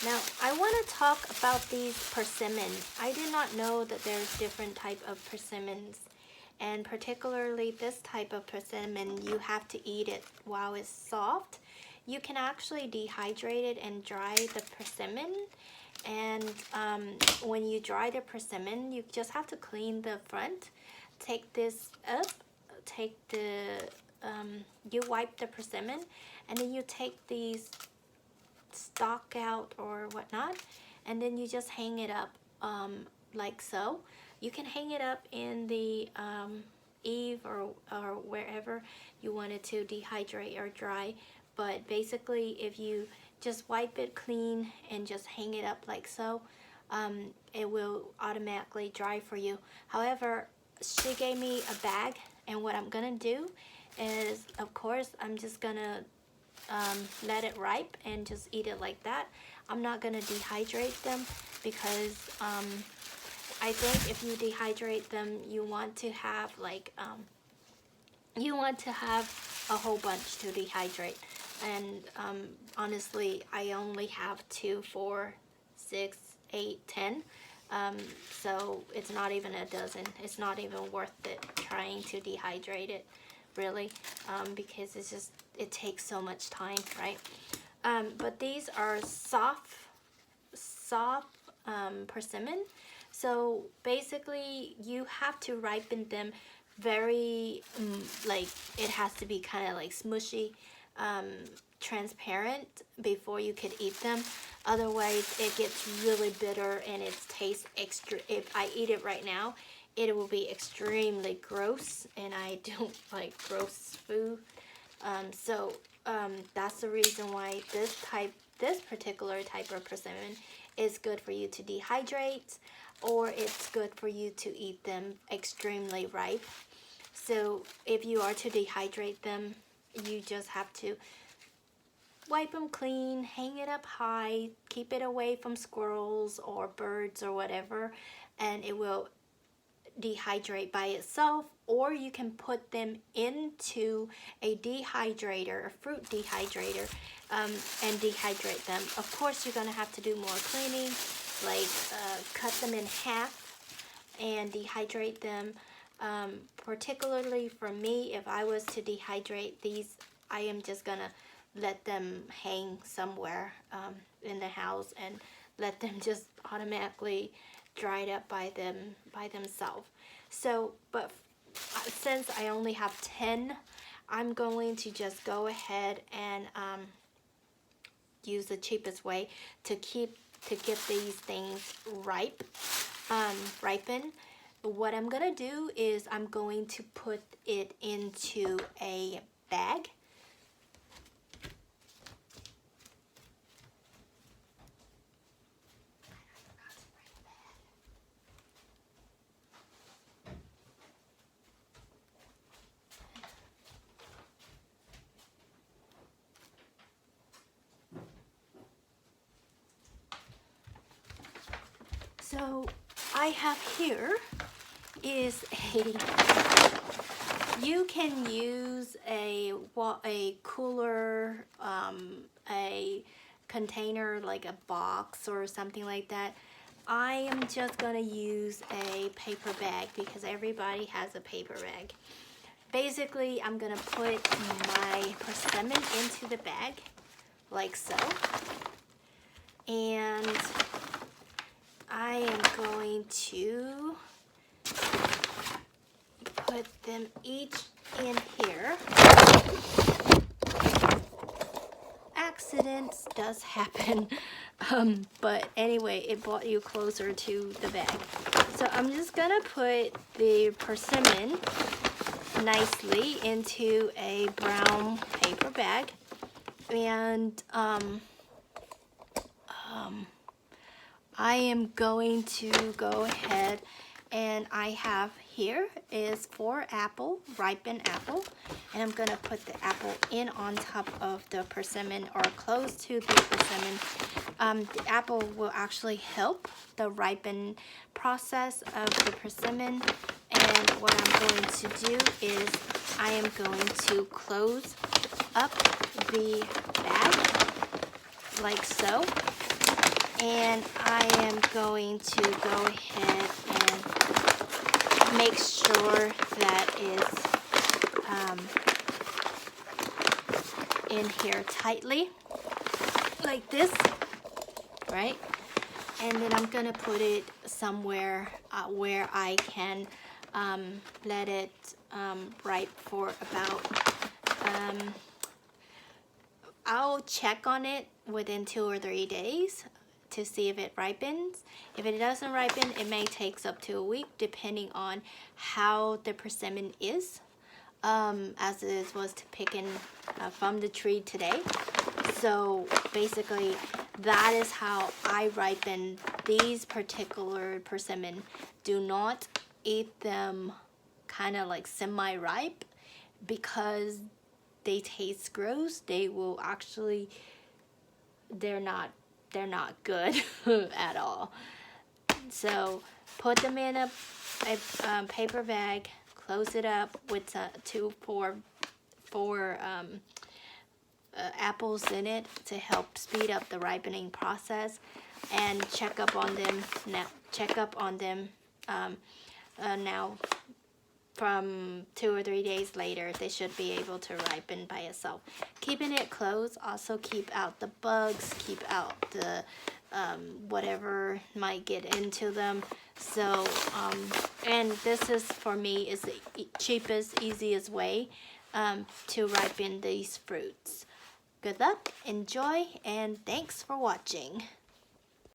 Now, I want to talk about these persimmons. I did not know that there's different type of persimmons. And particularly this type of persimmon, you have to eat it while it's soft. You can actually dehydrate it and dry the persimmon. And when you dry the persimmon, you just have to clean the front. Take this up, you wipe the persimmon, and then you take these stalk out or whatnot, and then you just hang it up like so. You can hang it up in the eave or wherever you want it to dehydrate or dry, but basically if you just wipe it clean and just hang it up like so, it will automatically dry for you. However, she gave me a bag, and what I'm gonna do is, of course, I'm just gonna let it ripe and just eat it like that. I'm not gonna dehydrate them because I think if you dehydrate them, you want to have like a whole bunch to dehydrate. And honestly, I only have 2, 4, 6, 8, 10. So it's not even a dozen. It's not even worth it trying to dehydrate it, really, because it takes so much time, right? But these are soft persimmon. So basically, you have to ripen them very like it has to be kind of like smushy, transparent before you could eat them. Otherwise, it gets really bitter and it tastes extra. If I eat it right now, it will be extremely gross, and I don't like gross food. That's the reason why this particular type of persimmon is good for you to dehydrate, or it's good for you to eat them extremely ripe. So if you are to dehydrate them, you just have to wipe them clean, hang it up high, keep it away from squirrels or birds or whatever, and it will dehydrate by itself. Or you can put them into a dehydrator, a fruit dehydrator, and dehydrate them. Of course, you're going to have to do more cleaning, like cut them in half and dehydrate them. Particularly for me, if I was to dehydrate these, I am just going to let them hang somewhere in the house and let them just automatically dry it up by themselves. So, but since I only have 10, I'm going to just go ahead and use the cheapest way to get these things ripen. What I'm gonna do is I'm going to put it into a bag. So I have here is you can use a cooler, a container like a box or something like that. I am just gonna use a paper bag because everybody has a paper bag. Basically, I'm gonna put my persimmon into the bag like so, and I am going to put them each in here. Accidents does happen, but anyway, it brought you closer to the bag. So I'm just gonna put the persimmon nicely into a brown paper bag, and I am going to go ahead, and I have here is 4 ripen apple, and I'm gonna put the apple in on top of the persimmon or close to the persimmon. The apple will actually help the ripen process of the persimmon, and what I'm going to do is I am going to close up the bag like so. And I am going to go ahead and make sure that is in here tightly, like this, right? And then I'm gonna put it somewhere where I can let it ripe for about, I'll check on it within 2 or 3 days to see if it ripens. If it doesn't ripen, it may take up to a week depending on how the persimmon is, as it was picking from the tree today. So basically that is how I ripen these particular persimmon. Do not eat them kind of like semi-ripe because they taste gross. They will actually, they're not good at all. So put them in a paper bag, close it up with 2 4 apples in it to help speed up the ripening process, and check up on them now. From 2 or 3 days later, they should be able to ripen by itself. Keeping it closed also keep out the bugs, keep out the whatever might get into them. So and this is, for me, is the cheapest, easiest way to ripen these fruits. Good luck, enjoy, and thanks for watching.